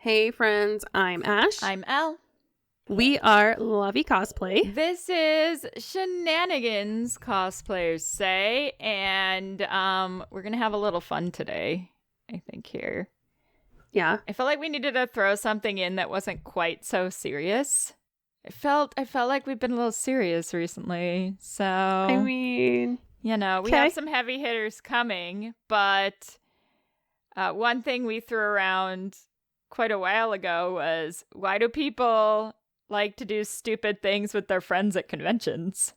Hey friends, I'm Ash. I'm Elle. We are Lovey Cosplay. This is Shenanigans, cosplayers say, and we're gonna have a little fun today, I think, here. Yeah. I felt like we needed to throw something in that wasn't quite so serious. I felt like we've been a little serious recently, so I mean, we have some heavy hitters coming, but one thing we threw around quite a while ago was, why do people like to do stupid things with their friends at conventions?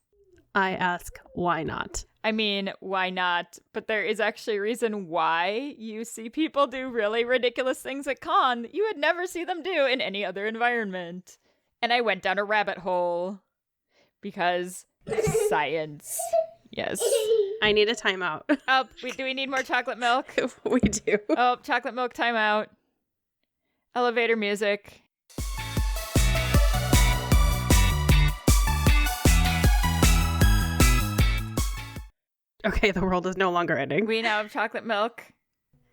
I ask, why not? I mean, why not? But there is actually a reason why you see people do really ridiculous things at con that you would never see them do in any other environment. And I went down a rabbit hole because science. Yes. I need a timeout. Oh, do we need more chocolate milk? We do. Oh, chocolate milk timeout. Elevator music. Okay, the world is no longer ending. We now have chocolate milk.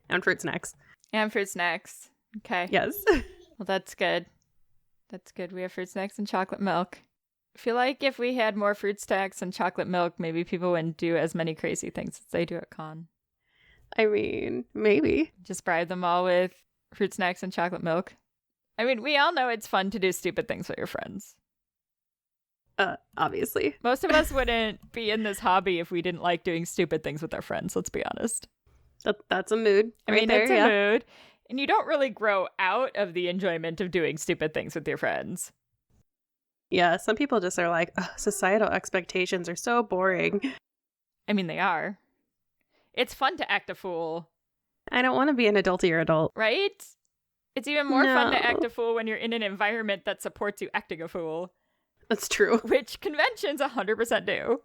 And fruit snacks. And fruit snacks. Okay. Yes. Well, that's good. That's good. We have fruit snacks and chocolate milk. I feel like if we had more fruit snacks and chocolate milk, maybe people wouldn't do as many crazy things as they do at con. I mean, maybe. Just bribe them all with fruit snacks and chocolate milk. I mean, we all know it's fun to do stupid things with your friends. Obviously. Most of us wouldn't be in this hobby if we didn't like doing stupid things with our friends, let's be honest. That's a mood. I mean, it's a mood. And you don't really grow out of the enjoyment of doing stupid things with your friends. Yeah, some people just are like, societal expectations are so boring. I mean, they are. It's fun to act a fool. I don't want to be an adultier adult. Right? It's even more fun to act a fool when you're in an environment that supports you acting a fool. That's true. Which conventions 100% do.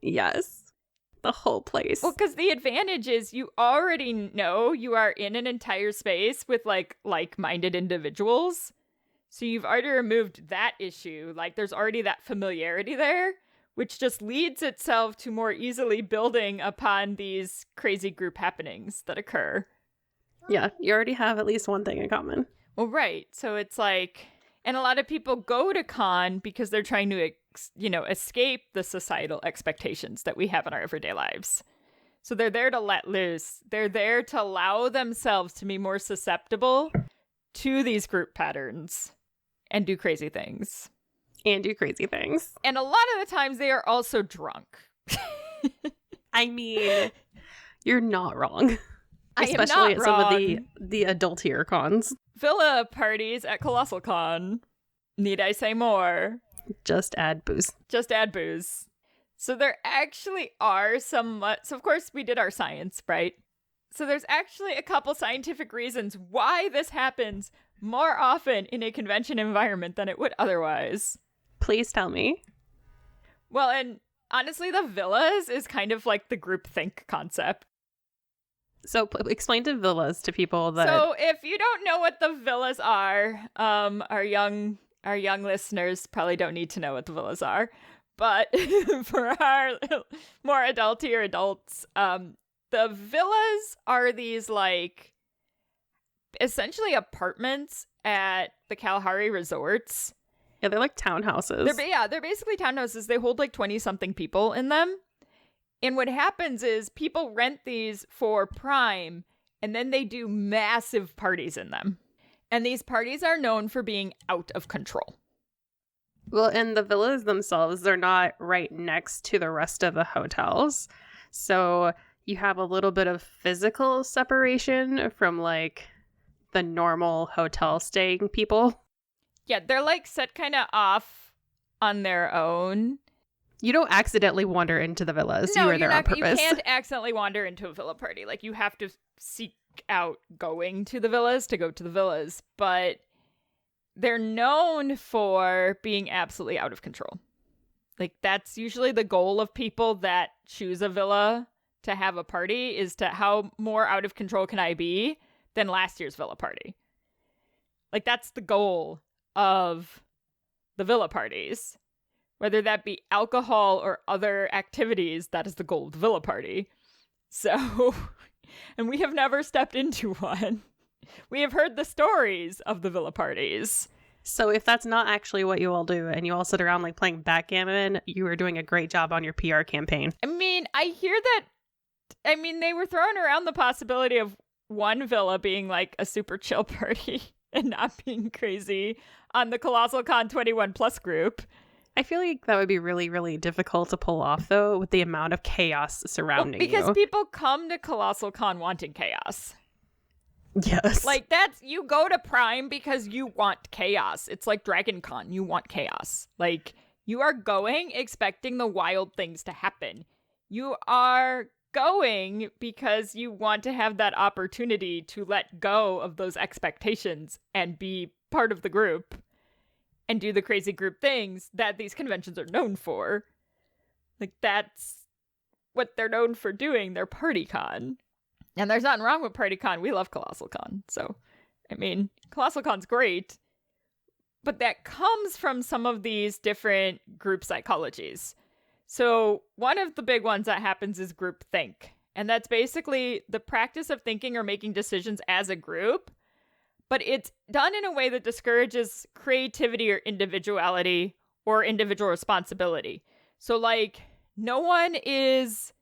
Yes. The whole place. Well, because the advantage is you already know you are in an entire space with like-minded individuals. So you've already removed that issue. Like, there's already that familiarity there, which just leads itself to more easily building upon these crazy group happenings that occur. Yeah, you already have at least one thing in common. Well, right. So it's like, and a lot of people go to con because they're trying to, escape the societal expectations that we have in our everyday lives. So they're there to let loose. They're there to allow themselves to be more susceptible to these group patterns and do crazy things. And do crazy things. And a lot of the times they are also drunk. I mean, you're not wrong. Especially at some of the adultier cons. Villa parties at Colossal Con. Need I say more? Just add booze. Just add booze. So there actually are some... So of course we did our science, right? So there's actually a couple scientific reasons why this happens more often in a convention environment than it would otherwise. Please tell me. Well, and honestly, the villas is kind of like the groupthink concept. So explain to villas to people that... So if you don't know what the villas are, our young listeners probably don't need to know what the villas are. But for our more adultier adults, the villas are these like essentially apartments at the Kalahari resorts. Yeah, they're like townhouses. They're basically townhouses. They hold like 20-something people in them. And what happens is people rent these for Prime, and then they do massive parties in them. And these parties are known for being out of control. Well, and the villas themselves, they're not right next to the rest of the hotels. So you have a little bit of physical separation from like the normal hotel staying people. Yeah, they're like set kind of off on their own. You don't accidentally wander into the villas. No, you are there on purpose. You can't accidentally wander into a villa party. Like, you have to seek out going to the villas to go to the villas. But they're known for being absolutely out of control. Like, that's usually the goal of people that choose a villa to have a party, is to how more out of control can I be than last year's villa party. Like, that's the goal of the villa parties. Whether that be alcohol or other activities, that is the goal of the villa party. So, and we have never stepped into one. We have heard the stories of the villa parties. So if that's not actually what you all do, and you all sit around like playing backgammon, you are doing a great job on your PR campaign. I mean, I hear that. I mean, they were throwing around the possibility of one villa being like a super chill party and not being crazy on the Colossal Con 21 Plus group. I feel like that would be really, really difficult to pull off, though, with the amount of chaos surrounding you. Because people come to Colossal Con wanting chaos. Yes. Like, you go to Prime because you want chaos. It's like Dragon Con. You want chaos. Like, you are going expecting the wild things to happen. You are going because you want to have that opportunity to let go of those expectations and be part of the group and do the crazy group things that these conventions are known for. Like, that's what they're known for doing. They're party con. And there's nothing wrong with party con. We love Colossal Con. So, I mean, Colossal Con's great. But that comes from some of these different group psychologies. So one of the big ones that happens is groupthink. And that's basically the practice of thinking or making decisions as a group. But it's done in a way that discourages creativity or individuality or individual responsibility. So, like, no one is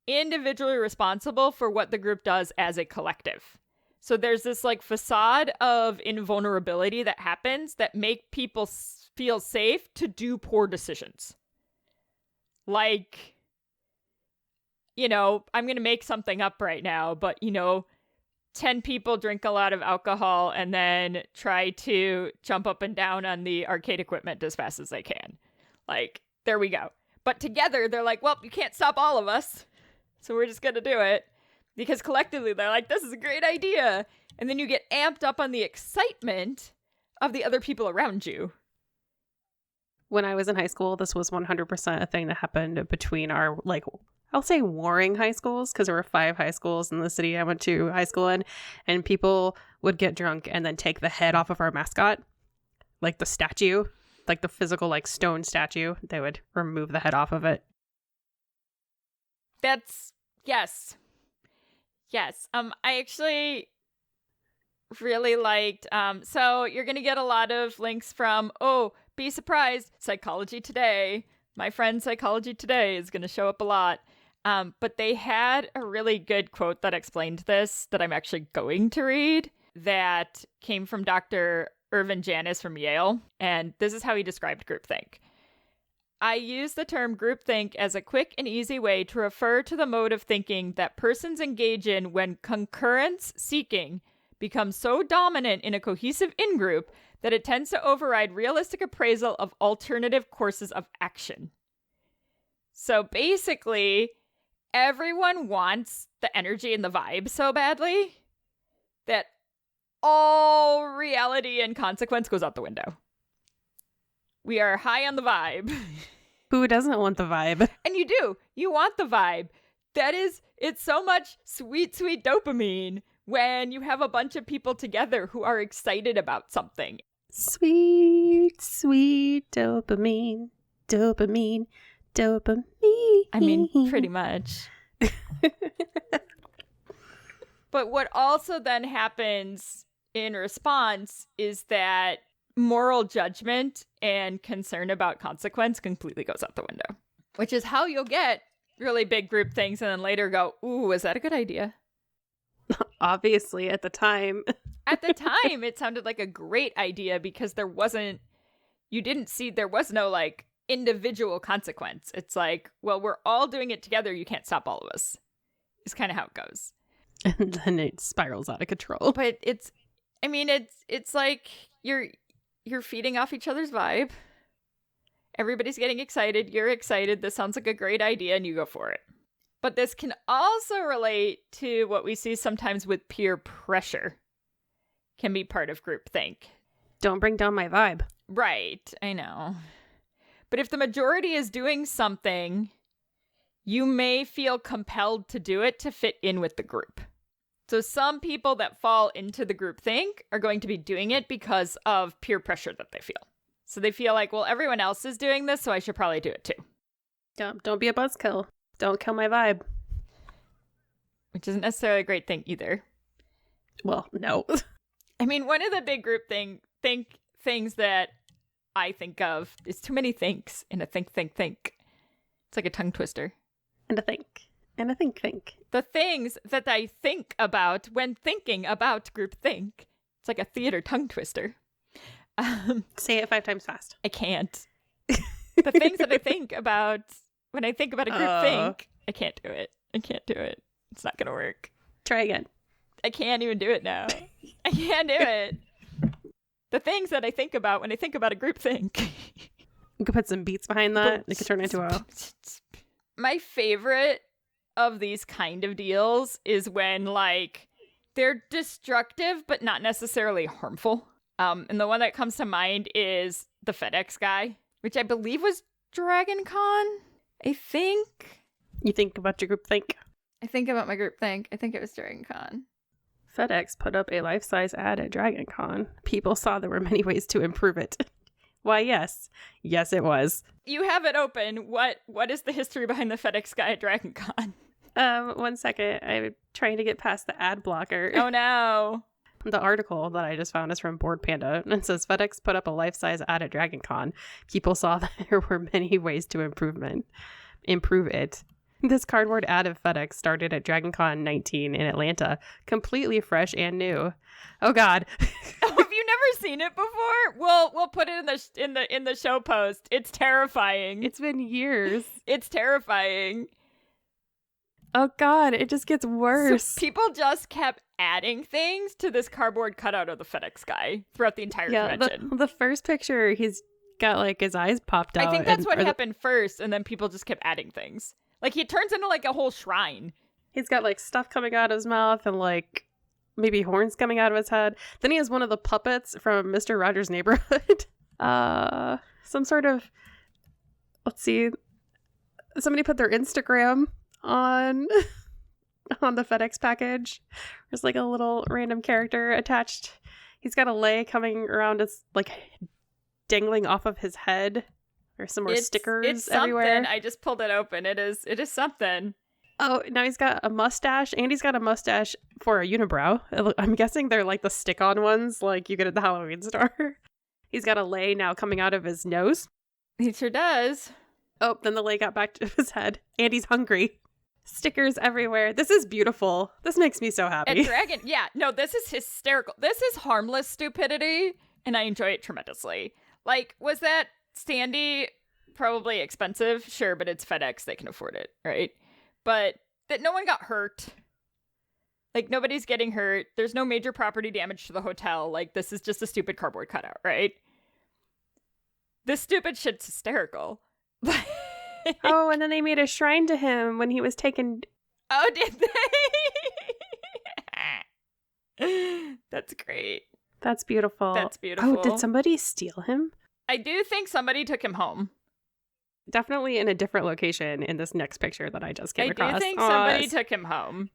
individually responsible for what the group does as a collective. So there's this, like, facade of invulnerability that happens that make people feel safe to do poor decisions. Like, you know, I'm going to make something up right now, but, you know, 10 people drink a lot of alcohol and then try to jump up and down on the arcade equipment as fast as they can. Like, there we go. But together, they're like, well, you can't stop all of us, so we're just going to do it. Because collectively, they're like, this is a great idea. And then you get amped up on the excitement of the other people around you. When I was in high school, this was 100% a thing that happened between our, like, I'll say warring high schools, because there were 5 high schools in the city I went to high school in, and people would get drunk and then take the head off of our mascot, like the statue, like the physical, like, stone statue. They would remove the head off of it. That's, yes. Yes. I actually really liked, so you're going to get a lot of links from, be surprised, Psychology Today. My friend Psychology Today is going to show up a lot. But they had a really good quote that explained this that I'm actually going to read that came from Dr. Irvin Janis from Yale. And this is how he described groupthink. I use the term groupthink as a quick and easy way to refer to the mode of thinking that persons engage in when concurrence seeking becomes so dominant in a cohesive in-group that it tends to override realistic appraisal of alternative courses of action. So basically, everyone wants the energy and the vibe so badly that all reality and consequence goes out the window. We are high on the vibe. Who doesn't want the vibe? And you do. You want the vibe. It's so much sweet, sweet dopamine when you have a bunch of people together who are excited about something. Sweet, sweet dopamine, dopamine, dopamine. I mean, pretty much. But what also then happens in response is that moral judgment and concern about consequence completely goes out the window, which is how you'll get really big group things and then later go, ooh, was that a good idea? Obviously, at the time. At the time, it sounded like a great idea because there was no, like, individual consequence. It's like, well, we're all doing it together. You can't stop all of us. It's kind of how it goes. And then it spirals out of control. But it's like you're feeding off each other's vibe. Everybody's getting excited. You're excited. This sounds like a great idea, and you go for it. But this can also relate to what we see sometimes with peer pressure. Can be part of groupthink. Don't bring down my vibe. Right, I know. But if the majority is doing something, you may feel compelled to do it to fit in with the group. So some people that fall into the groupthink are going to be doing it because of peer pressure that they feel. So they feel like, well, everyone else is doing this, so I should probably do it too. Don't be a buzzkill. Don't kill my vibe. Which isn't necessarily a great thing either. Well, no. I mean, one of the big group things that I think of is too many thinks in a think. It's like a tongue twister. And a think. The things that I think about when thinking about groupthink. It's like a theater tongue twister. Say it 5 times fast. I can't. The things that I think about when I think about a groupthink, I can't do it. It's not going to work. Try again. I can't even do it now. I can't do it. The things that I think about when I think about a groupthink. You could put some beats behind that. It could turn into a... My favorite of these kind of deals is when, like, they're destructive but not necessarily harmful. And the one that comes to mind is the FedEx guy, which I believe was Dragon Con, I think. You think about your group think? I think about my group think. I think it was Dragon Con. FedEx put up a life-size ad at Dragon Con. People saw there were many ways to improve it. Why, yes. Yes, it was. You have it open. What is the history behind the FedEx guy at Dragon Con? 1 second. I'm trying to get past the ad blocker. Oh, no. The article that I just found is from Board Panda, and it says FedEx put up a life-size ad at Dragon Con. People saw that there were many ways to improve it. This cardboard ad of FedEx started at Dragon Con 19 in Atlanta, completely fresh and new. Oh God. Oh, have you never seen it before? We'll put it in the show post. It's terrifying. It's been years. It's terrifying. Oh God, it just gets worse. So people just kept adding things to this cardboard cutout of the FedEx guy throughout the entire convention. The first picture, he's got like his eyes popped out. I think that's what happened first, and then people just kept adding things. Like, he turns into like a whole shrine. He's got like stuff coming out of his mouth and like maybe horns coming out of his head. Then he has one of the puppets from Mr. Rogers' Neighborhood. Some sort of, let's see, somebody put their Instagram on the FedEx package. There's like a little random character attached. He's got a lei coming around, it's like dangling off of his head. There's some more stickers it's everywhere. Something. I just pulled it open. It is something. Oh, now he's got a mustache. Andy's got a mustache for a unibrow. I'm guessing they're like the stick-on ones like you get at the Halloween store. He's got a lei now coming out of his nose. He sure does. Oh, then the lei got back to his head. Andy's hungry. Stickers everywhere. This is beautiful. This makes me so happy. And Dragon, yeah, no, this is hysterical. This is harmless stupidity, and I enjoy it tremendously. Like, was that standee probably expensive? Sure, but it's FedEx. They can afford it, right? But that no one got hurt. Like, nobody's getting hurt. There's no major property damage to the hotel. Like, this is just a stupid cardboard cutout, right? This stupid shit's hysterical. Oh, and then they made a shrine to him when he was taken. Oh, did they? That's great. That's beautiful. That's beautiful. Oh, did somebody steal him? I do think somebody took him home. Definitely in a different location in this next picture that I just came across. I do think somebody took him home.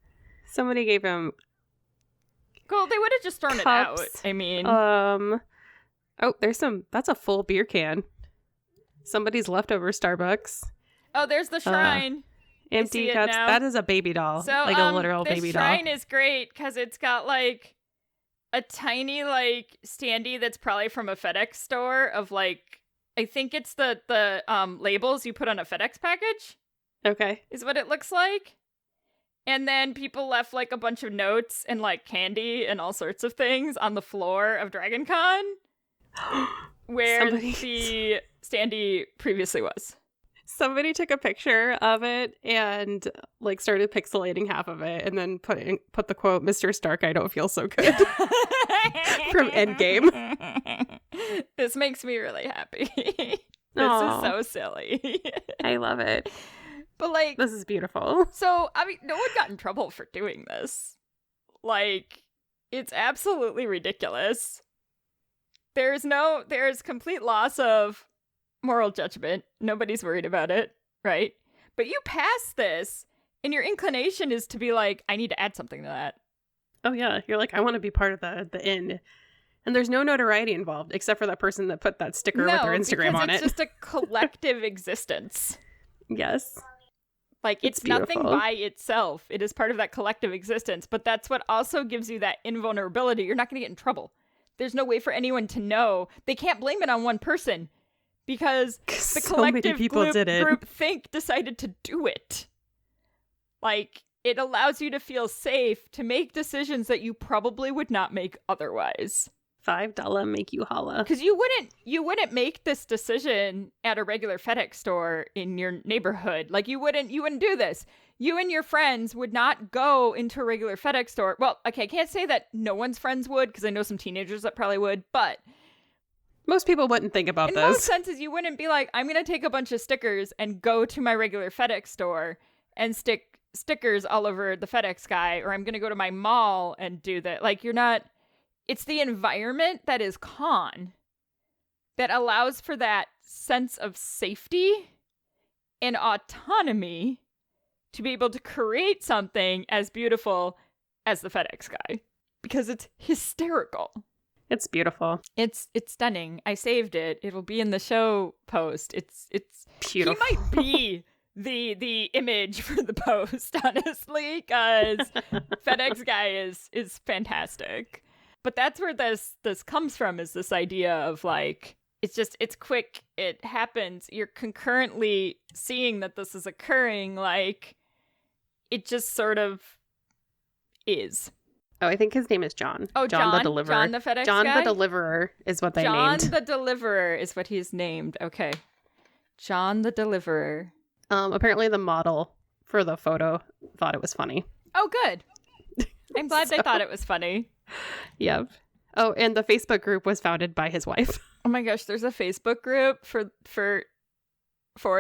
Somebody gave him... Well, they would have just thrown cups. it out. I mean... Oh, there's some... That's a full beer can. Somebody's leftover Starbucks. Oh, there's the shrine. Empty cups. That is a baby doll. So, like a literal baby doll. The shrine is great because it's got like a tiny like standee that's probably from a FedEx store of like, I think it's the labels you put on a FedEx package. Okay. Is what it looks like. And then people left like a bunch of notes and like candy and all sorts of things on the floor of Dragon Con where the standee previously was. Somebody took a picture of it and like started pixelating half of it and then put the quote, "Mr. Stark, I don't feel so good." From Endgame. This makes me really happy. This is so silly. I love it. But like, this is beautiful. So, I mean, no one got in trouble for doing this. Like, it's absolutely ridiculous. There's complete loss of moral judgment. Nobody's worried about it, right? But you pass this, and your inclination is to be like, I need to add something to that. Oh, yeah. You're like, I want to be part of the inn. And there's no notoriety involved, except for that person that put that sticker with their Instagram on it. It's just a collective existence. Yes. Like, it's nothing by itself. It is part of that collective existence, but that's what also gives you that invulnerability. You're not going to get in trouble. There's no way for anyone to know. They can't blame it on one person because the collective group think decided to do it. Like, it allows you to feel safe to make decisions that you probably would not make otherwise. $5 make you holla. Because you wouldn't make this decision at a regular FedEx store in your neighborhood. Like, you wouldn't do this. You and your friends would not go into a regular FedEx store. Well, okay, I can't say that no one's friends would, because I know some teenagers that probably would, but most people wouldn't think about this. In most senses, you wouldn't be like, I'm going to take a bunch of stickers and go to my regular FedEx store and stick stickers all over the FedEx guy, or I'm going to go to my mall and do that. Like, you're not... It's the environment that is con that allows for that sense of safety and autonomy to be able to create something as beautiful as the FedEx guy. Because it's hysterical. It's beautiful. It's stunning. I saved it. It'll be in the show post. It's beautiful. He might be the image for the post, honestly, because FedEx guy is fantastic. But that's where this comes from, is this idea of, like, it's quick, it happens, you're concurrently seeing that this is occurring, like, it just sort of is. Oh, I think his name is John. Oh, John the Deliverer. Jon the Fedex Jon Guy? the Deliverer is what they named. named. Jon the Deliverer is what he's named. Okay. Jon the Deliverer. Apparently the model for the photo thought it was funny. Oh, good. I'm glad they thought it was funny. Yep. Oh, and the Facebook group was founded by his wife. Oh my gosh, there's a Facebook group for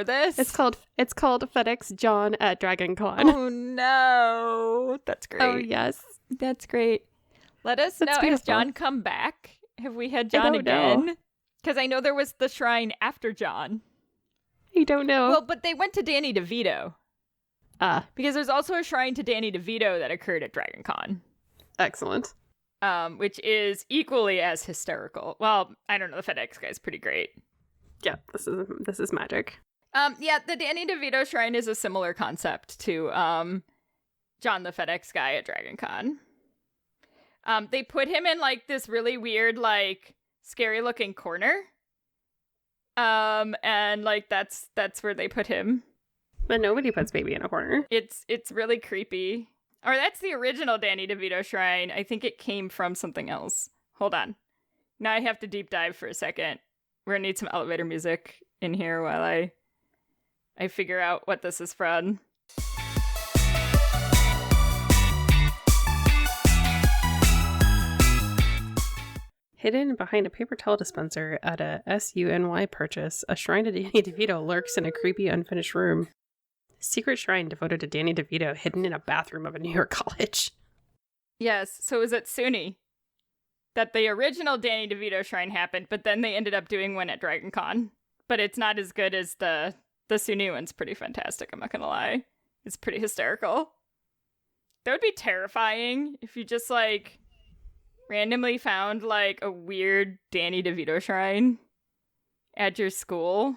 this? It's called FedEx John at DragonCon. Oh no. That's great. Oh yes. That's great. Let us know. Has John come back? Have we had John again? Because I know there was the shrine after John. I don't know. Well, but they went to Danny DeVito. Because there's also a shrine to Danny DeVito that occurred at DragonCon. Excellent. Which is equally as hysterical. Well, I don't know. The FedEx guy's pretty great. Yeah, this is magic. Yeah, the Danny DeVito shrine is a similar concept to Jon the Fedex Guy at DragonCon. They put him in, like, this really weird, like, scary looking corner. And, like, that's where they put him. But nobody puts baby in a corner. It's really creepy. Or that's the original Danny DeVito shrine. I think it came from something else. Hold on. Now I have to deep dive for a second. We're gonna need some elevator music in here while I figure out what this is from. Hidden behind a paper towel dispenser at a SUNY purchase, a shrine to Danny DeVito lurks in a creepy, unfinished room. Secret shrine devoted to Danny DeVito hidden in a bathroom of a New York college. Yes, so it was at SUNY that the original Danny DeVito shrine happened, but then they ended up doing one at DragonCon. But it's not as good as the SUNY one's pretty fantastic, I'm not gonna lie. It's pretty hysterical. That would be terrifying if you just, like, randomly found, like, a weird Danny DeVito shrine at your school.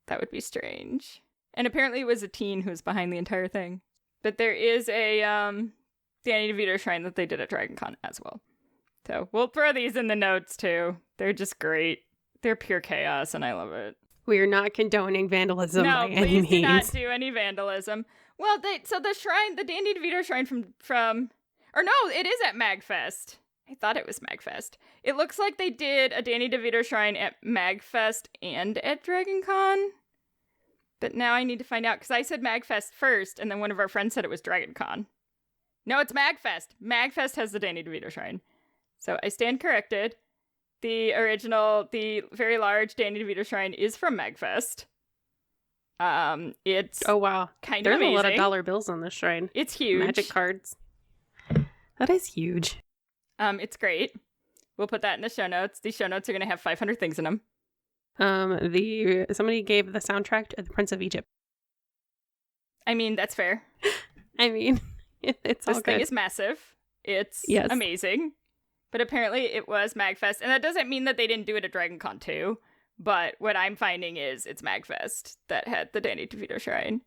That would be strange. And apparently it was a teen who was behind the entire thing. But there is a Danny DeVito shrine that they did at DragonCon as well. So we'll throw these in the notes too. They're just great. They're pure chaos and I love it. We are not condoning vandalism by any means. No, please do not do any vandalism. Well, so the shrine, the Danny DeVito shrine from or no, it is at MagFest. I thought it was MagFest. It looks like they did a Danny DeVito shrine at MagFest and at DragonCon. But now I need to find out, because I said MagFest first, and then one of our friends said it was DragonCon. No, it's MagFest. MagFest has the Danny DeVito shrine. So I stand corrected. The original, the very large Danny DeVito shrine is from MagFest. It's oh wow, kind of amazing. There's a lot of dollar bills on this shrine. It's huge. Magic cards. That is huge. It's great. We'll put that in the show notes. These show notes are going to have 500 things in them. Somebody gave the soundtrack to The Prince of Egypt. I mean, that's fair. I mean, it's all good. This thing is massive. It's amazing. But apparently it was MagFest. And that doesn't mean that they didn't do it at DragonCon too. But what I'm finding is it's MagFest that had the Danny DeVito shrine.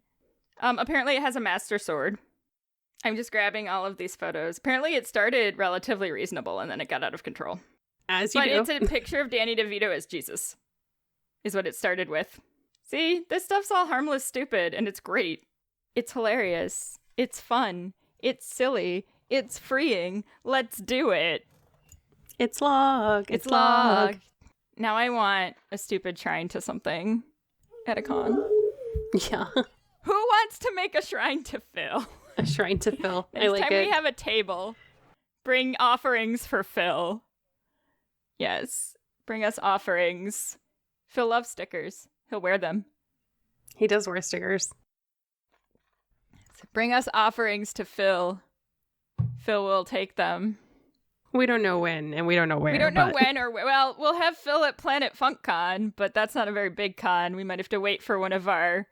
Apparently it has a master sword. I'm just grabbing all of these photos. Apparently it started relatively reasonable and then it got out of control. As you But do. it's a picture of Danny DeVito as Jesus, is what it started with. See, this stuff's all harmless stupid, and it's great. It's hilarious. It's fun. It's silly. It's freeing. Let's do it. It's log. It's log. Now I want a stupid shrine to something at a con. Yeah. Who wants to make a shrine to Phil? A shrine to Phil. I Next like time it. we have a table, bring offerings for Phil. Yes, bring us offerings. Phil loves stickers. He'll wear them. He does wear stickers. So bring us offerings to Phil. Phil will take them. We don't know when, and we don't know where. We don't know but... when or where. Well, we'll have Phil at Planet Funk Con, but that's not a very big con. We might have to wait for one of our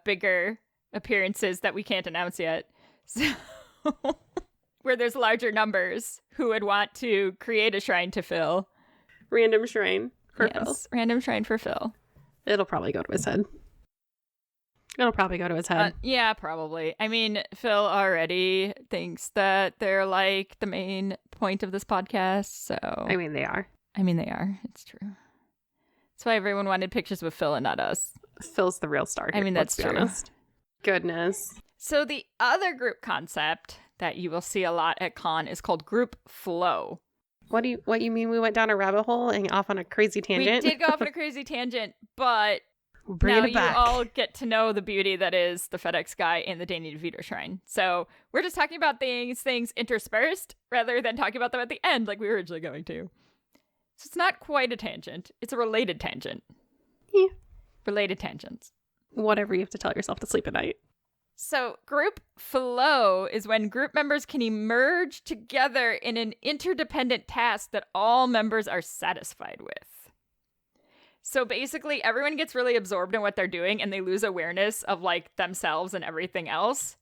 bigger appearances that we can't announce yet. So where there's larger numbers who would want to create a shrine to Phil. Random shrine for Phil. Random shrine for Phil. It'll probably go to his head. Yeah, probably. I mean, Phil already thinks that they're like the main point of this podcast, so... I mean, they are. It's true. That's why everyone wanted pictures with Phil and not us. Phil's the real star here, I mean, that's let's be true. honest. Goodness. So the other group concept that you will see a lot at con is called group flow. What you mean we went down a rabbit hole and off on a crazy tangent? We did go off on a crazy tangent, but Bring now it back. you all get to know the beauty that is the FedEx Guy and the Danny DeVito Shrine. So we're just talking about things interspersed rather than talking about them at the end like we were originally going to. So it's not quite a tangent. It's a related tangent. Yeah. Related tangents. Whatever you have to tell yourself to sleep at night. So group flow is when group members can emerge together in an interdependent task that all members are satisfied with. So basically everyone gets really absorbed in what they're doing and they lose awareness of like themselves and everything else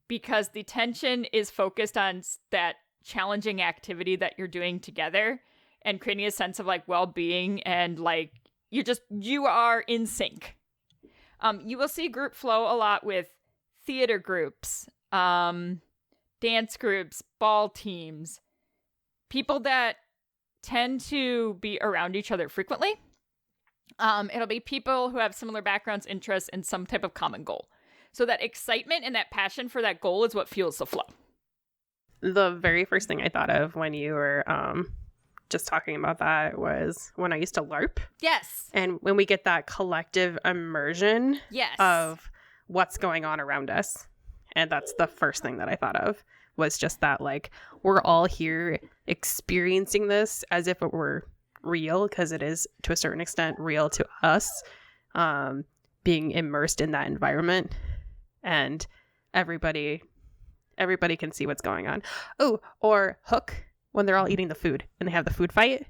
because the tension is focused on that challenging activity that you're doing together and creating a sense of like well-being and like you are in sync. You will see group flow a lot with theater groups, dance groups, ball teams, people that tend to be around each other frequently. It'll be people who have similar backgrounds, interests, and some type of common goal. So that excitement and that passion for that goal is what fuels the flow. The very first thing I thought of when you were just talking about that was when I used to LARP. Yes. And when we get that collective immersion Yes. of what's going on around us. And that's the first thing that I thought of was just that, like, we're all here experiencing this as if it were real, because it is to a certain extent real to us, being immersed in that environment, and everybody can see what's going on. Oh, or Hook, when they're all eating the food and they have the food fight.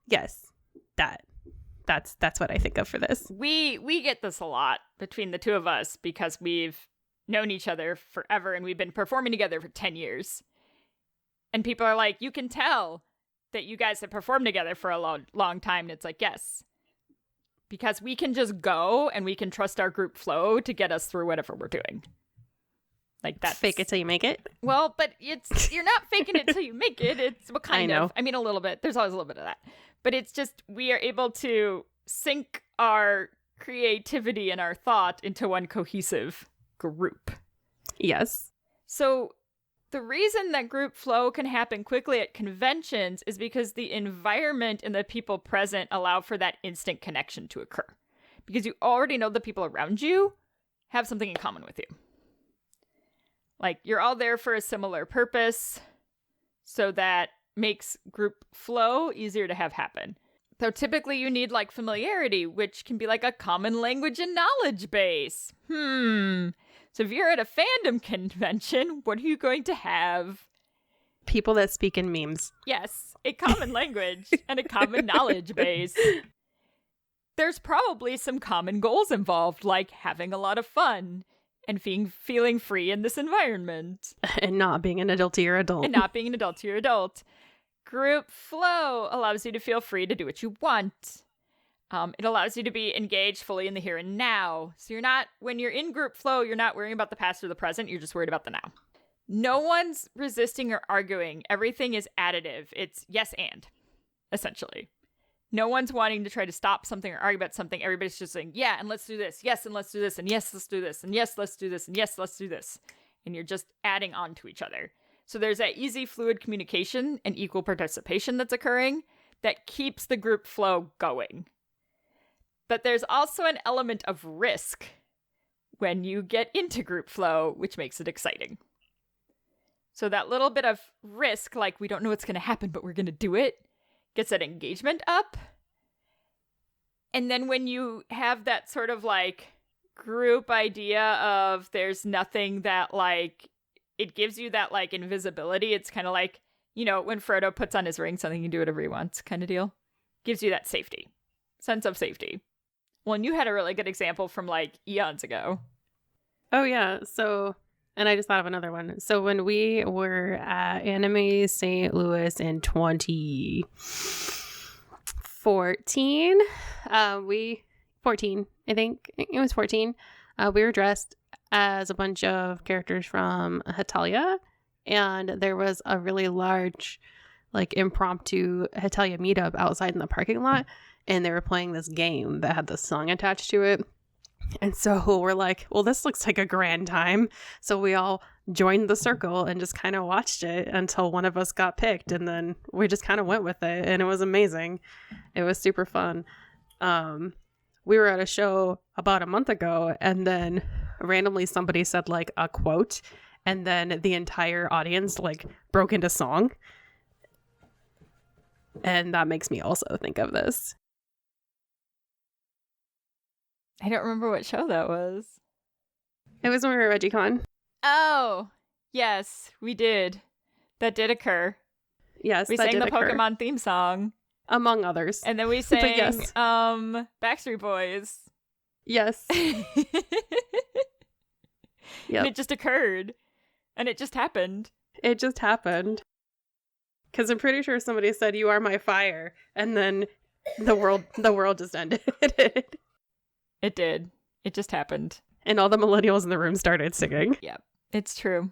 Yes, that's what I think of for this. We get this a lot between the two of us because we've known each other forever and we've been performing together for 10 years. And people are like, you can tell that you guys have performed together for a long time. And it's like, yes, because we can just go and we can trust our group flow to get us through whatever we're doing. Like that's Fake it till you make it. Well, but you're not faking it till you make it. It's what kind of. I mean, a little bit. There's always a little bit of that. But it's just we are able to sync our creativity and our thought into one cohesive group. Yes. So the reason that group flow can happen quickly at conventions is because the environment and the people present allow for that instant connection to occur. Because you already know the people around you have something in common with you. Like, you're all there for a similar purpose, so that makes group flow easier to have happen. So typically you need, like, familiarity, which can be like a common language and knowledge base. So if you're at a fandom convention, what are you going to have? People that speak in memes. Yes, a common language and a common knowledge base. There's probably some common goals involved, like having a lot of fun and feeling free in this environment. And not being an adultier adult. Group flow allows you to feel free to do what you want. It allows you to be engaged fully in the here and now. So when you're in group flow, you're not worrying about the past or the present. You're just worried about the now. No one's resisting or arguing. Everything is additive. It's yes and, essentially. No one's wanting to try to stop something or argue about something. Everybody's just saying, yeah, and let's do this. Yes, and let's do this. And yes, let's do this. And yes, let's do this. And yes, let's do this. And you're just adding on to each other. So there's that easy, fluid communication and equal participation that's occurring that keeps the group flow going. But there's also an element of risk when you get into group flow, which makes it exciting. So that little bit of risk, like we don't know what's going to happen, but we're going to do it, gets that engagement up. And then when you have that sort of like group idea of there's nothing that like, it gives you that like invisibility. It's kind of like, you know, when Frodo puts on his ring, something he can do whatever he wants kind of deal. Gives you that safety, sense of safety. Well, and you had a really good example from like eons ago. Oh, yeah. So, and I just thought of another one. So when we were at Anime St. Louis in 2014, 14, I think it was 14. We were dressed as a bunch of characters from Hetalia, and there was a really large, like, impromptu Hetalia meetup outside in the parking lot, and they were playing this game that had this song attached to it. And so we're like, well, this looks like a grand time. So we all joined the circle and just kind of watched it until one of us got picked. And then we just kind of went with it. And it was amazing. It was super fun. We were at a show about a month ago, and then randomly somebody said like a quote. And then the entire audience like broke into song. And that makes me also think of this. I don't remember what show that was. It was when we were at RegieCon. Oh, yes, we did. That did occur. Yes, we that sang did the occur. Pokemon theme song. Among others. And then we sang yes. Backstreet Boys. Yes. Yep. And it just occurred. And it just happened. It just happened. Because I'm pretty sure somebody said, "You are my fire." And then the world just ended. It did. It just happened. And all the millennials in the room started singing. Yep, it's true.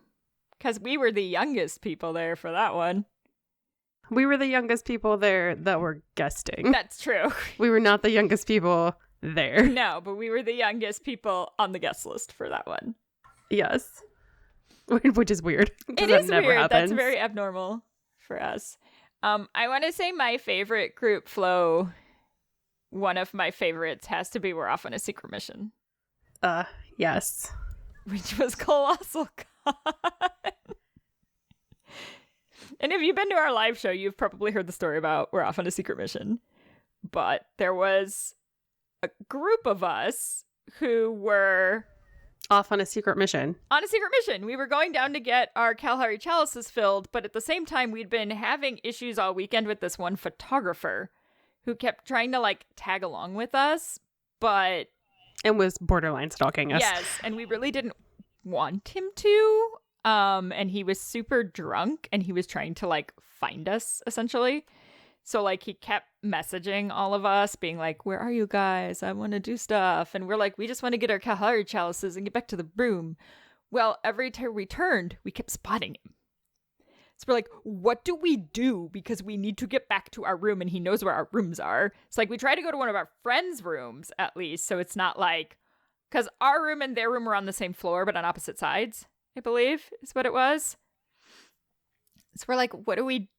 Because we were the youngest people there for that one. We were the youngest people there that were guesting. That's true. We were not the youngest people there. No, but we were the youngest people on the guest list for that one. Yes. Which is weird. It is weird. Happens. That's very abnormal for us. I want to say my favorite group flow, one of my favorites, has to be We're Off on a Secret Mission. Yes. Which was Colossal Con. And if you've been to our live show, you've probably heard the story about We're Off on a Secret Mission. But there was a group of us who were off on a secret mission. On a secret mission. We were going down to get our Kalahari chalices filled, but at the same time, we'd been having issues all weekend with this one photographer who kept trying to, like, tag along with us, but... And was borderline stalking us. Yes, and we really didn't want him to. And he was super drunk, and he was trying to, like, find us, essentially. So, like, he kept messaging all of us, being like, "Where are you guys? I want to do stuff." And we're like, "We just want to get our Kalahari chalices and get back to the room." Well, every time we turned, we kept spotting him. So we're like, what do we do? Because we need to get back to our room, and he knows where our rooms are. It's like, we try to go to one of our friends' rooms, at least, so it's not like... Because our room and their room were on the same floor, but on opposite sides, I believe, is what it was. So we're like, what do we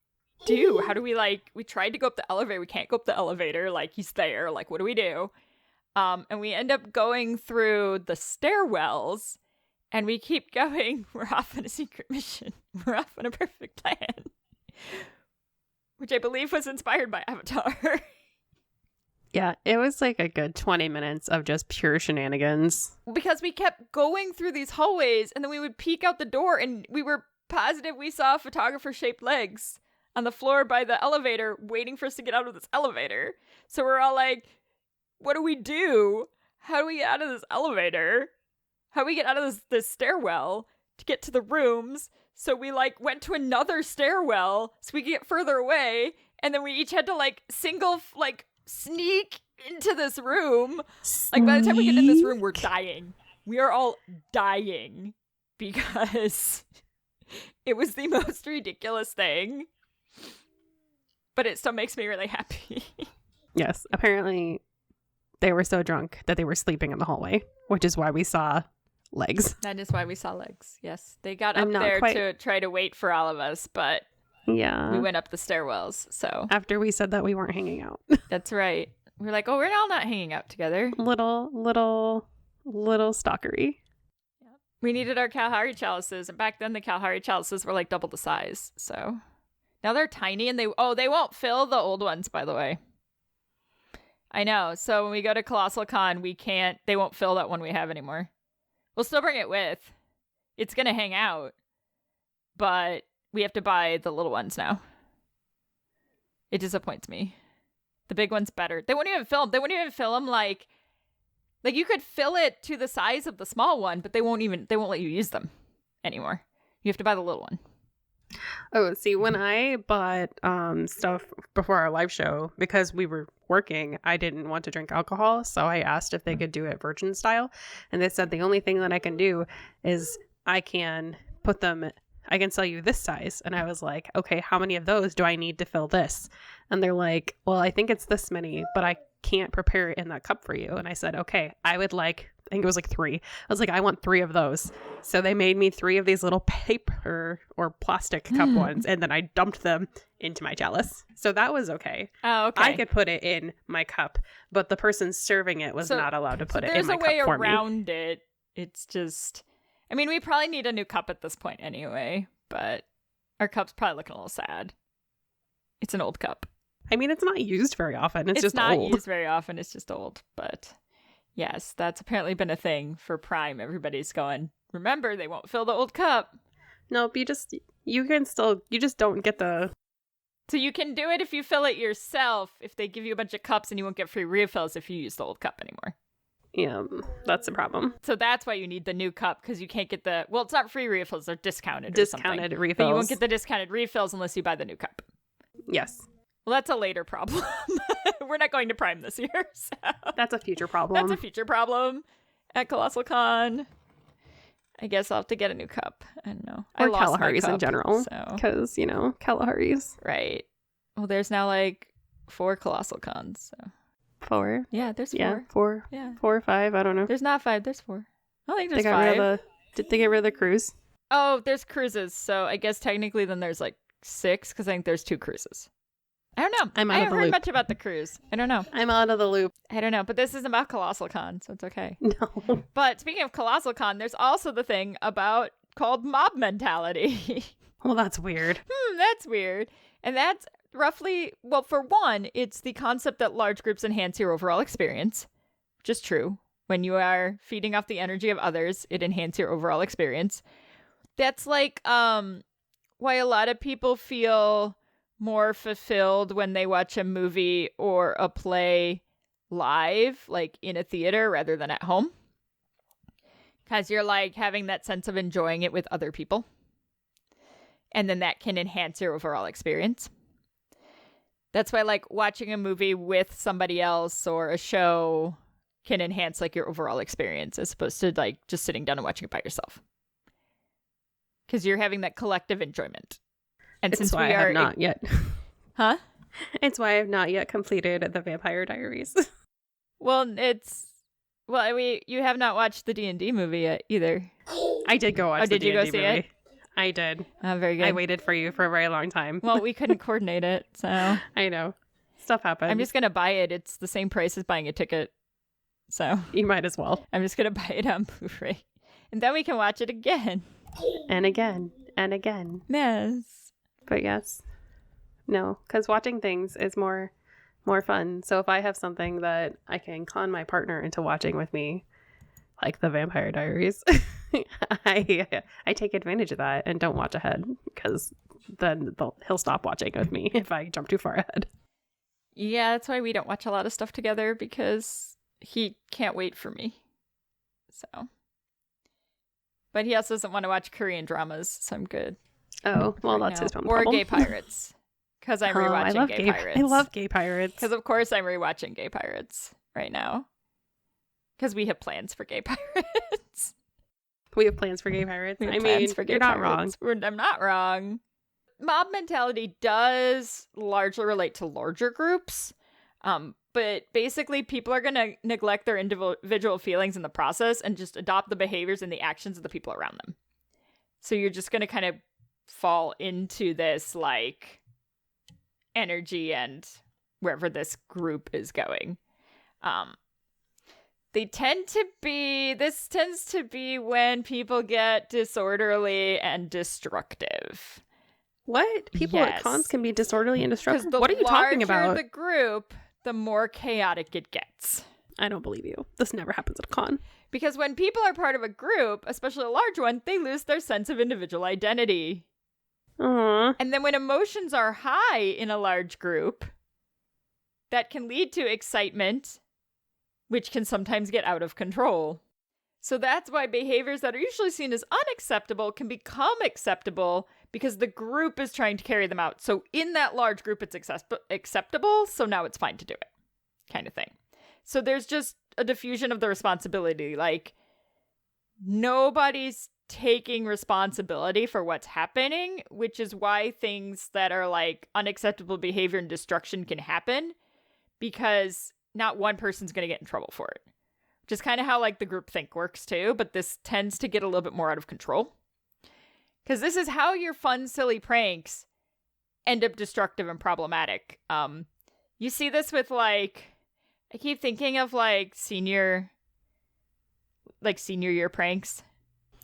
do? How do we, like... We tried to go up the elevator. We can't go up the elevator. Like, he's there. Like, what do we do? And we end up going through the stairwells, and we keep going. We're off on a secret mission. We're off on a perfect plan. Which I believe was inspired by Avatar. Yeah, it was like a good 20 minutes of just pure shenanigans. Because we kept going through these hallways, and then we would peek out the door, and we were positive we saw photographer-shaped legs on the floor by the elevator waiting for us to get out of this elevator. So we're all like, what do we do? How do we get out of this elevator? How do we get out of this stairwell to get to the rooms? So we, like, went to another stairwell so we could get further away, and then we each had to, like, sneak into this room. Like, by the time we get in this room, we're dying. We are all dying because it was the most ridiculous thing. But it still makes me really happy. Yes, apparently they were so drunk that they were sleeping in the hallway, which is why we saw legs. That is why we saw legs. Yes, they got up there to try to wait for all of us, but yeah, we went up the stairwells. So after we said that we weren't hanging out. That's right. We're like, oh, we're all not hanging out together. Little stalkery. Yep. We needed our Kalahari chalices, and back then the Kalahari chalices were like double the size. So now they're tiny, and they won't fill the old ones, by the way. I know. So when we go to Colossal Con, they won't fill that one we have anymore. We'll still bring it with. It's going to hang out. But we have to buy the little ones now. It disappoints me. The big one's better. They won't even fill them. They won't even fill them like you could fill it to the size of the small one, but they won't let you use them anymore. You have to buy the little one. Oh, see, when I bought stuff before our live show, because we were working, I didn't want to drink alcohol. So I asked if they could do it virgin style. And they said the only thing that I can do is I can sell you this size. And I was like, okay, how many of those do I need to fill this? And they're like, well, I think it's this many, but I can't prepare it in that cup for you. And I said, okay, I think it was like 3. I was like, I want 3 of those. So they made me 3 of these little paper or plastic cup ones. And then I dumped them into my chalice. So that was okay. Oh, okay. I could put it in my cup, but the person serving it was not allowed to put it in my cup for me. There's a way around it. It's just, I mean, we probably need a new cup at this point anyway, but our cup's probably looking a little sad. It's an old cup. I mean, it's not used very often. It's just not old. Used very often. It's just old. But yes, that's apparently been a thing for Prime. Everybody's going, remember, they won't fill the old cup. Nope, you just don't get the... So you can do it if you fill it yourself, if they give you a bunch of cups, and you won't get free refills if you use the old cup anymore. Yeah, that's the problem. So that's why you need the new cup, because you can't get it's not free refills, they're discounted Discounted refills. But you won't get the discounted refills unless you buy the new cup. Yes. Well, that's a later problem. We're not going to Prime this year. So. That's a future problem. That's a future problem at Colossal Con. I guess I'll have to get a new cup. I don't know. Or Kalahari's in general. Because, Kalahari's. Right. Well, there's now 4 Colossal Cons. So. 4? Yeah, there's 4. Yeah, 4. Yeah. 4 or 5, I don't know. There's not 5, there's 4. I don't think there's 5. Did they get rid of the cruise? Oh, there's cruises. So I guess technically then there's 6, because I think there's 2 cruises. I don't know. I haven't heard much about the cruise. I don't know. I'm out of the loop. I don't know. But this isn't about Colossal Con, so it's okay. No. But speaking of Colossal Con, there's also the thing called mob mentality. Well, that's weird. That's weird. And that's roughly, well, for one, it's the concept that large groups enhance your overall experience, which is true. When you are feeding off the energy of others, it enhances your overall experience. That's why a lot of people feel more fulfilled when they watch a movie or a play live, in a theater rather than at home. Because you're having that sense of enjoying it with other people. And then that can enhance your overall experience. That's why watching a movie with somebody else or a show can enhance your overall experience as opposed to just sitting down and watching it by yourself. Because you're having that collective enjoyment. And since I have not yet. Huh? It's why I have not yet completed the Vampire Diaries. Well, you have not watched the D&D movie yet either. I did go watch the D&D movie. Did you go see it? I did. Very good. I waited for you for a very long time. Well, we couldn't coordinate it, so. I know. Stuff happens. I'm just going to buy it. It's the same price as buying a ticket. So. You might as well. I'm just going to buy it on Blu-ray. And then we can watch it again. And again. And again. Yes. But yes. No, because watching things is more fun. So if I have something that I can con my partner into watching with me, like the Vampire Diaries, I take advantage of that and don't watch ahead, because then he'll stop watching with me if I jump too far ahead. Yeah, that's why we don't watch a lot of stuff together, because he can't wait for me. So. But he also doesn't want to watch Korean dramas, so I'm good. Oh, well, that's his own or problem. gay pirates. Because I'm I rewatching love Gay Pirates. I love Gay Pirates. Because, of course, I'm rewatching Gay Pirates right now. Because we have plans for Gay Pirates. We have plans for Gay Pirates. We have I plans mean, for Gay you're not Pirates. I'm not wrong. Mob mentality does largely relate to larger groups. But basically, people are going to neglect their individual feelings in the process and just adopt the behaviors and the actions of the people around them. So you're just going to kind of fall into this, like, energy and wherever this group is going. This tends to be when people get disorderly and destructive. What? People at cons can be disorderly and destructive? The What are you talking about? larger the group, the more chaotic it gets. I don't believe you. This never happens at a con. Because when people are part of a group, especially a large one, they lose their sense of individual identity. Aww. And then when emotions are high in a large group, that can lead to excitement, which can sometimes get out of control. So that's why behaviors that are usually seen as unacceptable can become acceptable because the group is trying to carry them out. So in that large group, it's acceptable, so now it's fine to do it, kind of thing. So there's just a diffusion of the responsibility. Like, nobody's taking responsibility for what's happening, which is why things that are like unacceptable behavior and destruction can happen, because not one person's going to get in trouble for it. Which is kind of how like the group think works too, but this tends to get a little bit more out of control. Because this is how your fun, silly pranks end up destructive and problematic. You see this with like, I keep thinking of like senior year pranks.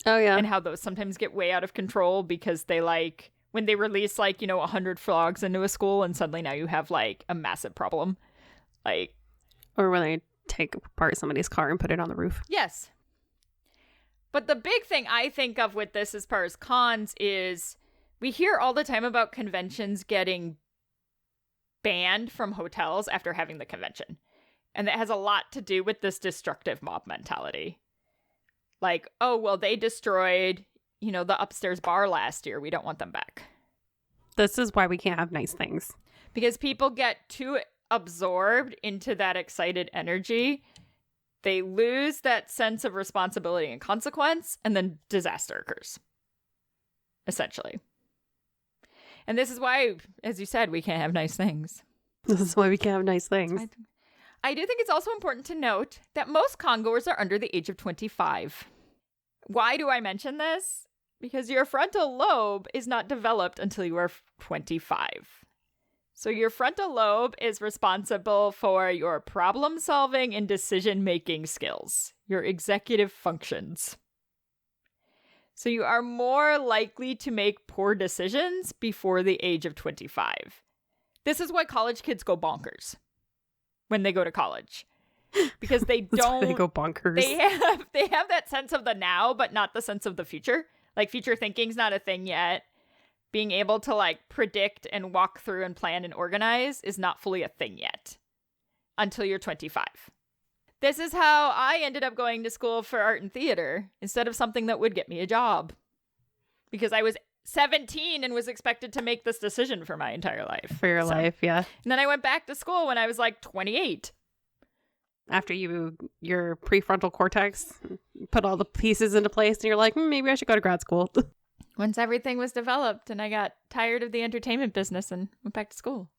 Oh, yeah. And how those sometimes get way out of control because they like, when they release like, 100 frogs into a school and suddenly now you have like a massive problem. Like, or when they take apart somebody's car and put it on the roof. Yes. But the big thing I think of with this as far as cons is we hear all the time about conventions getting banned from hotels after having the convention. And that has a lot to do with this destructive mob mentality. Like, oh, well, they destroyed, the upstairs bar last year. We don't want them back. This is why we can't have nice things. Because people get too absorbed into that excited energy. They lose that sense of responsibility and consequence, and then disaster occurs. Essentially. And this is why, as you said, we can't have nice things. This is why we can't have nice things. I do think it's also important to note that most congoers are under the age of 25. Why do I mention this? Because your frontal lobe is not developed until you are 25. So your frontal lobe is responsible for your problem solving and decision making skills, your executive functions. So you are more likely to make poor decisions before the age of 25. This is why college kids go bonkers when they go to college. Because they don't. They go bonkers. They have that sense of the now, but not the sense of the future. Like, future thinking's not a thing yet. Being able to, like, predict and walk through and plan and organize is not fully a thing yet. Until you're 25. This is how I ended up going to school for art and theater instead of something that would get me a job. Because I was 17 and was expected to make this decision for my entire life. For your life, yeah. And then I went back to school when I was, like, 28. After your prefrontal cortex put all the pieces into place and you're like, maybe I should go to grad school. Once everything was developed and I got tired of the entertainment business and went back to school.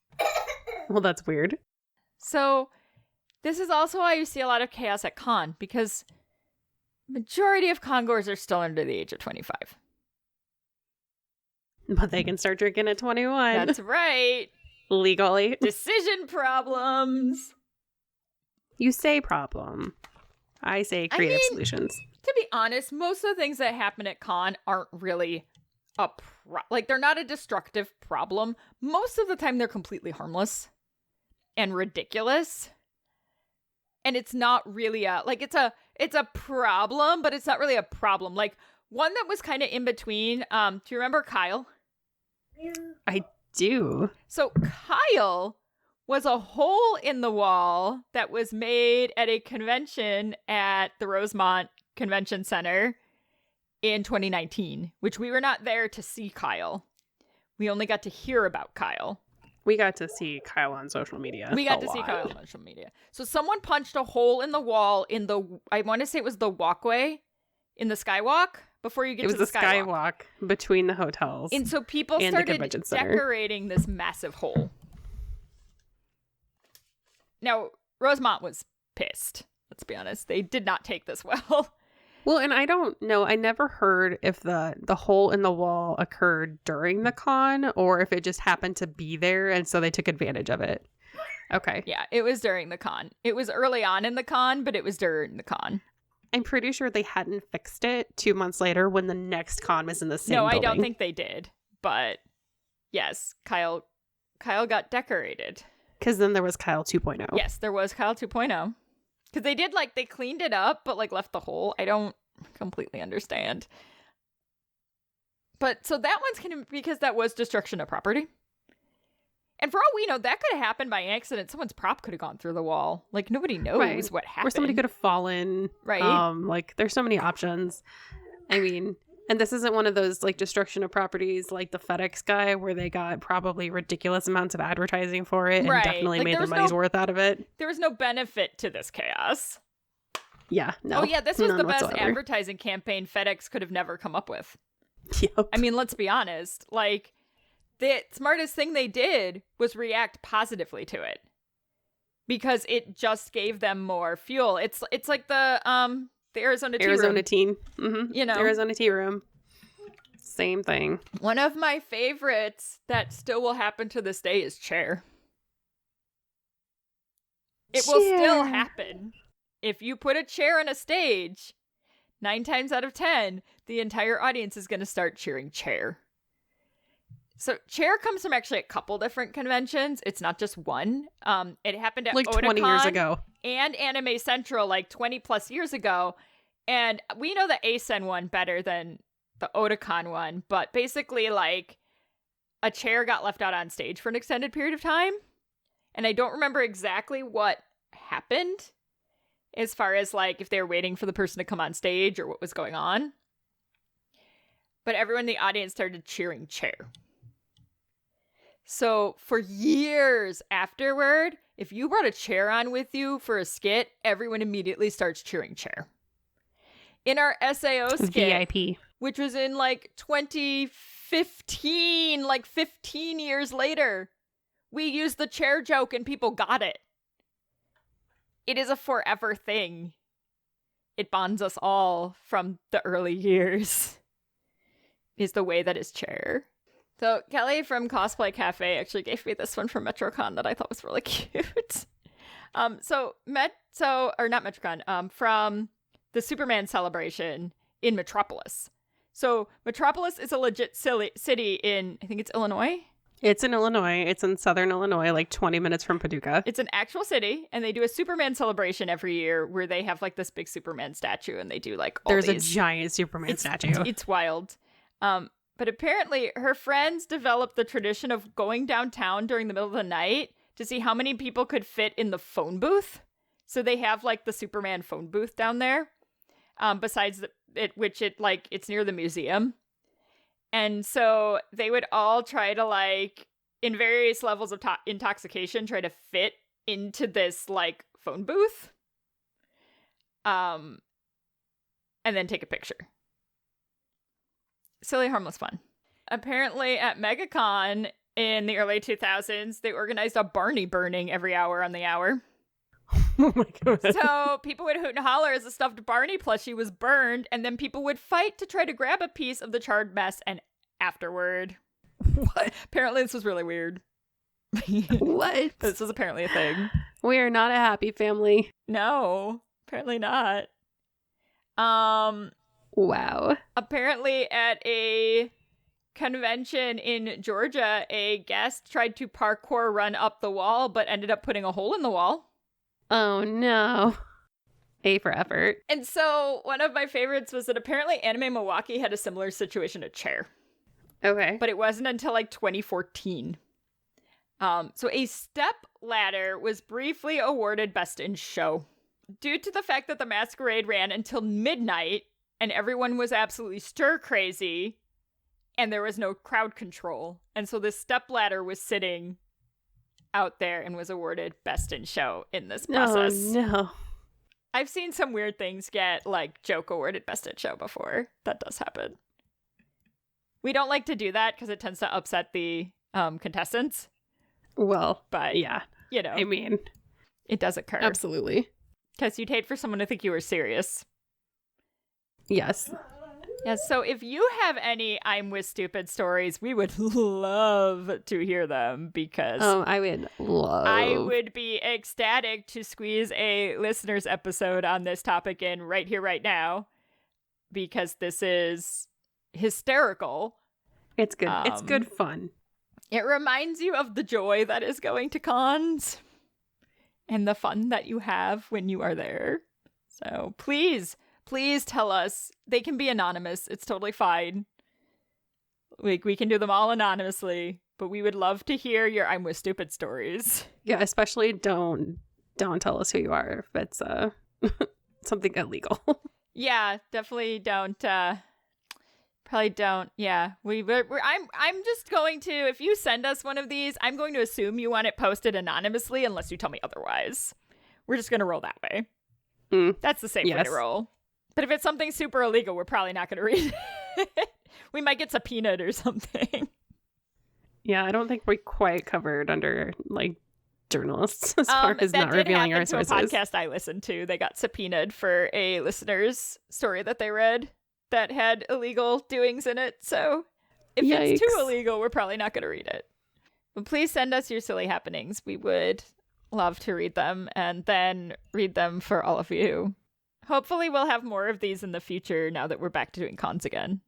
Well, that's weird. So this is also why you see a lot of chaos at con, because majority of congoers are still under the age of 25. But they can start drinking at 21. That's right. Legally. Decision problems. You say problem. I say creative solutions. To be honest, most of the things that happen at con aren't really they're not a destructive problem. Most of the time they're completely harmless and ridiculous. And it's not really it's a problem, but it's not really a problem. Like, one that was kind of in between. Do you remember Kyle? I do. So Kyle was a hole in the wall that was made at a convention at the Rosemont Convention Center in 2019, which we were not there to see Kyle. We only got to hear about Kyle. We got to see Kyle on social media. We got to see Kyle on social media. So someone punched a hole in the wall in the, I want to say it was the walkway in the skywalk before you get to the skywalk. It was the skywalk between the hotels. And so people started decorating this massive hole. Now, Rosemont was pissed. Let's be honest. They did not take this well. Well, and I don't know. I never heard if the hole in the wall occurred during the con or if it just happened to be there and so they took advantage of it. Okay. Yeah, it was during the con. It was early on in the con, but it was during the con. I'm pretty sure they hadn't fixed it 2 months later when the next con was in the same building. No, I don't think they did. But yes, Kyle got decorated. Because then there was Kyle 2.0. Yes, there was Kyle 2.0. Because they did, they cleaned it up, but, left the hole. I don't completely understand. But, so that one's kind of, because that was destruction of property. And for all we know, that could have happened by accident. Someone's prop could have gone through the wall. Nobody knows what happened. Or somebody could have fallen. Right. There's so many options. I mean, and this isn't one of those, destruction of properties like the FedEx guy where they got probably ridiculous amounts of advertising for it and definitely made their money's worth out of it. There was no benefit to this chaos. Yeah, no. Oh, yeah, this was the best whatsoever. advertising campaign FedEx could have never come up with. Yep. I mean, let's be honest. The smartest thing they did was react positively to it. Because it just gave them more fuel. It's like the Arizona tea room. Tea. Mm-hmm. Arizona tea room. Same thing. One of my favorites that still will happen to this day is chair. It will still happen. If you put a chair on a stage, 9 times out of 10, the entire audience is going to start cheering chair. So chair comes from actually a couple different conventions. It's not just one. It happened at Otakon 20 years ago. And Anime Central 20 plus years ago. And we know the ASEN one better than the Otakon one. But basically, a chair got left out on stage for an extended period of time. And I don't remember exactly what happened as far as, if they were waiting for the person to come on stage or what was going on. But everyone in the audience started cheering chair. So for years afterward, if you brought a chair on with you for a skit, everyone immediately starts cheering chair. In our SAO skit, VIP. Which was in 2015, 15 years later, we used the chair joke and people got it. It is a forever thing. It bonds us all from the early years. Is the way that is chair. So Kelly from Cosplay Cafe actually gave me this one from MetroCon that I thought was really cute. From the Superman celebration in Metropolis. So Metropolis is a legit city in, I think it's Illinois. It's in Illinois. It's in southern Illinois, 20 minutes from Paducah. It's an actual city, and they do a Superman celebration every year where they have this big Superman statue, and they do all There's a giant Superman statue. It's wild. But apparently her friends developed the tradition of going downtown during the middle of the night to see how many people could fit in the phone booth. So they have the Superman phone booth down there. Besides it's near the museum. And so they would all try to in various levels of intoxication, try to fit into this phone booth. And then take a picture. Silly, harmless fun. Apparently at MegaCon in the early 2000s, they organized a Barney burning every hour on the hour. Oh my god. So people would hoot and holler as the stuffed Barney plushie was burned, and then people would fight to try to grab a piece of the charred mess and afterward. What? Apparently this was really weird. What? This was apparently a thing. We are not a happy family. No, apparently not. Wow. Apparently at a convention in Georgia, a guest tried to parkour run up the wall, but ended up putting a hole in the wall. Oh no. A for effort. And so one of my favorites was that apparently Anime Milwaukee had a similar situation at Chair. Okay. But it wasn't until 2014. So a step ladder was briefly awarded Best in Show. Due to the fact that the masquerade ran until midnight and everyone was absolutely stir crazy and there was no crowd control. And so this step ladder was sitting out there and was awarded Best in Show in this process. Oh, no. I've seen some weird things get, like, joke awarded Best in Show before. That does happen. We don't like to do that because it tends to upset the contestants. Well, but, yeah. You know. I mean, it does occur. Absolutely. Because you'd hate for someone to think you were serious. Yes. Yeah, so if you have any I'm with stupid stories, we would love to hear them because I would be ecstatic to squeeze a listener's episode on this topic in right here, right now, because this is hysterical. It's good. It's good fun. It reminds you of the joy that is going to cons and the fun that you have when you are there. So please tell us. They can be anonymous. It's totally fine. We can do them all anonymously, but we would love to hear your I'm with stupid stories. Yeah, especially don't tell us who you are if it's something illegal. Yeah, definitely don't. Probably don't. Yeah, I'm just going to. If you send us one of these, I'm going to assume you want it posted anonymously, unless you tell me otherwise. We're just gonna roll that way. That's the safe way to roll. But if it's something super illegal, we're probably not going to read it. We might get subpoenaed or something. Yeah, I don't think we quite covered under, like, journalists as far as not revealing our sources. That did happen to a podcast I listened to. They got subpoenaed for a listener's story that they read that had illegal doings in it. So if it's too illegal, we're probably not going to read it. But please send us your silly happenings. We would love to read them and then read them for all of you. Hopefully we'll have more of these in the future now that we're back to doing cons again.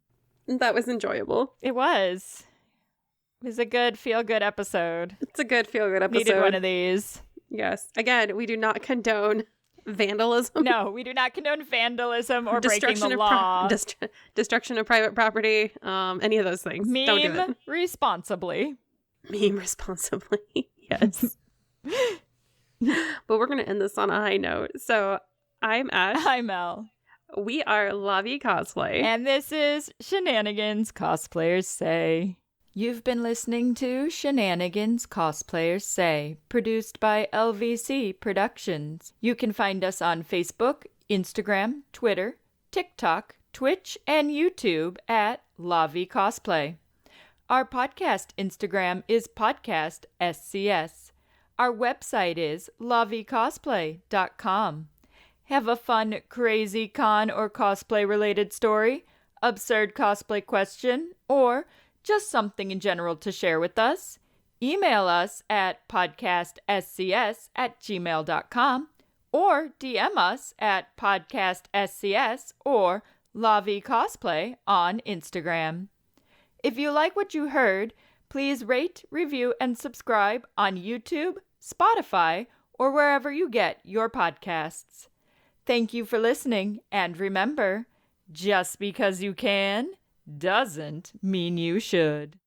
That was enjoyable. It was. It was a good feel-good episode. It's a good feel-good episode. Needed one of these. Yes. Again, we do not condone vandalism. No, we do not condone vandalism or breaking the law. Destruction of private property. Any of those things. Don't do it. Responsibly. Meme responsibly. Yes. But we're going to end this on a high note. So I'm Ash. I'm Mel. We are Lavi Cosplay. And this is Shenanigans Cosplayers Say. You've been listening to Shenanigans Cosplayers Say, produced by LVC Productions. You can find us on Facebook, Instagram, Twitter, TikTok, Twitch, and YouTube at Lavi Cosplay. Our podcast Instagram is Podcast SCS. Our website is lavicosplay.com. Have a fun, crazy con or cosplay-related story, absurd cosplay question, or just something in general to share with us? Email us at podcastscs@gmail.com or DM us at podcastscs or Lavi Cosplay on Instagram. If you like what you heard, please rate, review, and subscribe on YouTube, Spotify, or wherever you get your podcasts. Thank you for listening, and remember, just because you can doesn't mean you should.